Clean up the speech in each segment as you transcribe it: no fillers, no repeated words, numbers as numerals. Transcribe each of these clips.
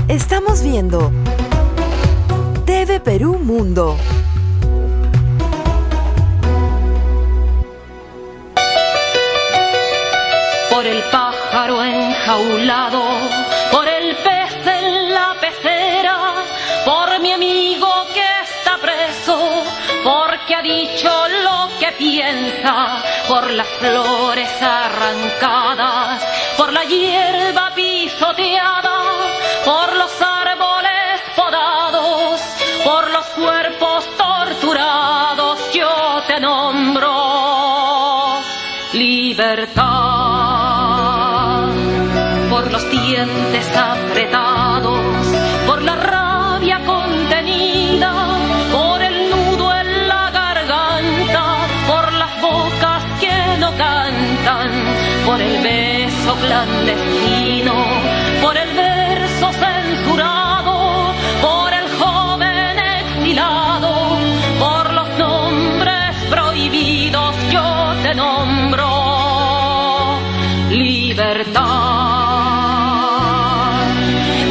Estamos viendo TV Perú Mundo. Por el pájaro enjaulado, por el pez en la pecera, por mi amigo que está preso, porque ha dicho lo que piensa, por las flores arrancadas, por la hierba pisoteada, por los árboles podados, por los cuerpos torturados, yo te nombro libertad. Por los dientes apretados, por la rabia contenida, por el nudo en la garganta, por las bocas que no cantan, por el beso clandestino, por el verso censurado, por el joven exilado, por los nombres prohibidos, yo te nombro libertad.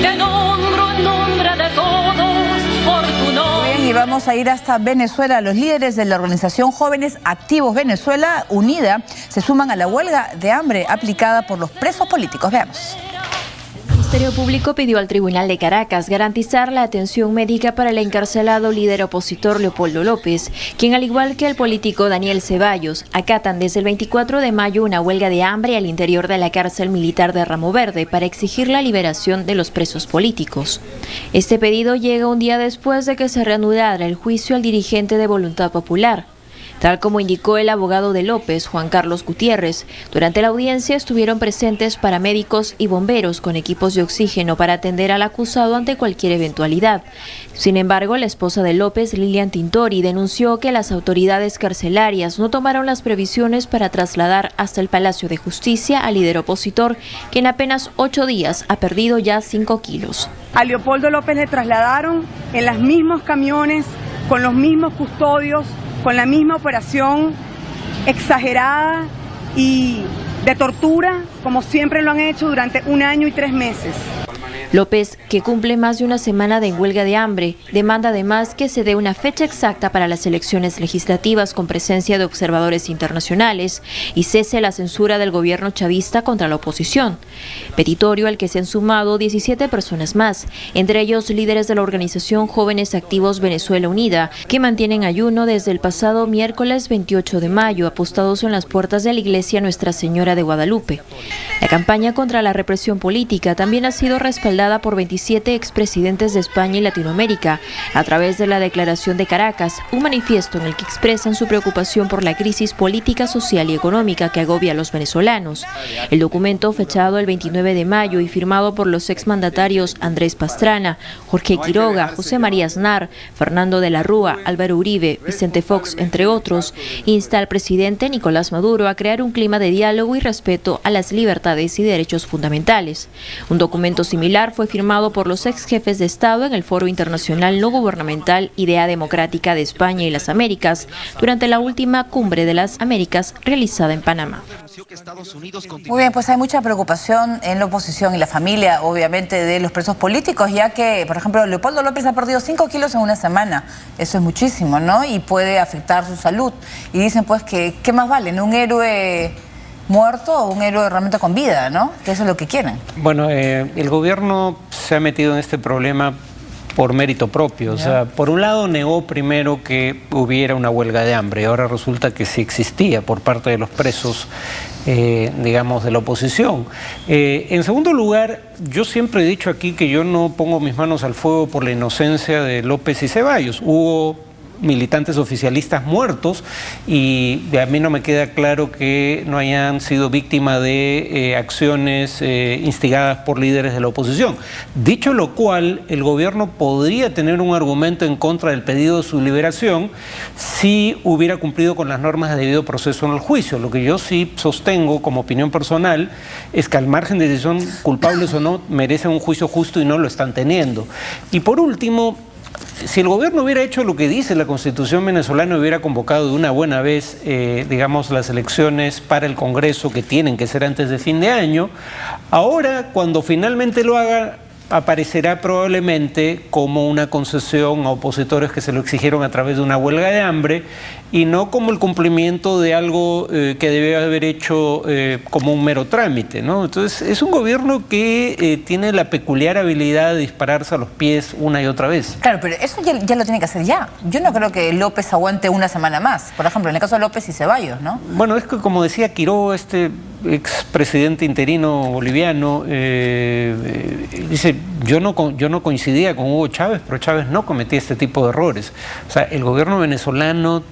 Te nombro en nombre de todos por tu nombre. Bien, y vamos a ir hasta Venezuela. Los líderes de la organización Jóvenes Activos Venezuela Unida se suman a la huelga de hambre aplicada por los presos políticos. Veamos. El Ministerio Público pidió al Tribunal de Caracas garantizar la atención médica para el encarcelado líder opositor Leopoldo López, quien al igual que el político Daniel Ceballos, acatan desde el 24 de mayo una huelga de hambre al interior de la cárcel militar de Ramo Verde para exigir la liberación de los presos políticos. Este pedido llega un día después de que se reanudara el juicio al dirigente de Voluntad Popular. Tal como indicó el abogado de López, Juan Carlos Gutiérrez, durante la audiencia estuvieron presentes paramédicos y bomberos con equipos de oxígeno para atender al acusado ante cualquier eventualidad. Sin embargo, la esposa de López, Lilian Tintori, denunció que las autoridades carcelarias no tomaron las previsiones para trasladar hasta el Palacio de Justicia al líder opositor, que en apenas 8 días ha perdido ya 5 kilos. A Leopoldo López le trasladaron en los mismos camiones, con los mismos custodios, con la misma operación exagerada y de tortura, como siempre lo han hecho durante 1 año y 3 meses. López, que cumple más de una semana de huelga de hambre, demanda además que se dé una fecha exacta para las elecciones legislativas con presencia de observadores internacionales y cese la censura del gobierno chavista contra la oposición. Petitorio al que se han sumado 17 personas más, entre ellos líderes de la organización Jóvenes Activos Venezuela Unida, que mantienen ayuno desde el pasado miércoles 28 de mayo, apostados en las puertas de la iglesia Nuestra Señora de Guadalupe. La campaña contra la represión política también ha sido respaldada por 27 expresidentes de España y Latinoamérica a través de la Declaración de Caracas, un manifiesto en el que expresan su preocupación por la crisis política, social y económica que agobia a los venezolanos. El documento, fechado el 29 de mayo y firmado por los exmandatarios Andrés Pastrana, Jorge Quiroga, José María Aznar, Fernando de la Rúa, Álvaro Uribe, Vicente Fox, entre otros, insta al presidente Nicolás Maduro a crear un clima de diálogo y respeto a las libertades y derechos fundamentales. Un documento similar fue firmado por los ex jefes de Estado en el Foro Internacional No Gubernamental Idea Democrática de España y las Américas durante la última Cumbre de las Américas realizada en Panamá. Muy bien, pues hay mucha preocupación en la oposición y la familia, obviamente, de los presos políticos, ya que, por ejemplo, Leopoldo López ha perdido 5 kilos en 1 semana. Eso es muchísimo, ¿no? Y puede afectar su salud. Y dicen, pues, que ¿qué más vale, ¿no? ¿Un héroe muerto o un héroe realmente con vida, ¿no? Que eso es lo que quieren. Bueno, el gobierno se ha metido en este problema por mérito propio. O sea, por un lado negó primero que hubiera una huelga de hambre, y ahora resulta que sí existía por parte de los presos, digamos, de la oposición. En segundo lugar, yo siempre he dicho aquí que yo no pongo mis manos al fuego por la inocencia de López y Ceballos. Hubo militantes oficialistas muertos y a mí no me queda claro que no hayan sido víctimas de acciones instigadas por líderes de la oposición. Dicho lo cual, el gobierno podría tener un argumento en contra del pedido de su liberación si hubiera cumplido con las normas de debido proceso en el juicio. Lo que yo sí sostengo como opinión personal es que al margen de si son culpables o no, merecen un juicio justo y no lo están teniendo. Y por último, si el gobierno hubiera hecho lo que dice la Constitución venezolana, hubiera convocado de una buena vez, digamos, las elecciones para el Congreso, que tienen que ser antes de fin de año, ahora, cuando finalmente lo haga, aparecerá probablemente como una concesión a opositores que se lo exigieron a través de una huelga de hambre y no como el cumplimiento de algo que debe haber hecho como un mero trámite, ¿no? Entonces es un gobierno que tiene la peculiar habilidad de dispararse a los pies una y otra vez. Claro, pero eso ya lo tiene que hacer ya. Yo no creo que López aguante una semana más. Por ejemplo, en el caso de López y Ceballos, ¿no? Bueno, es que como decía Quiró, este expresidente interino boliviano, dice, yo no coincidía con Hugo Chávez, pero Chávez no cometía este tipo de errores. O sea, el gobierno venezolano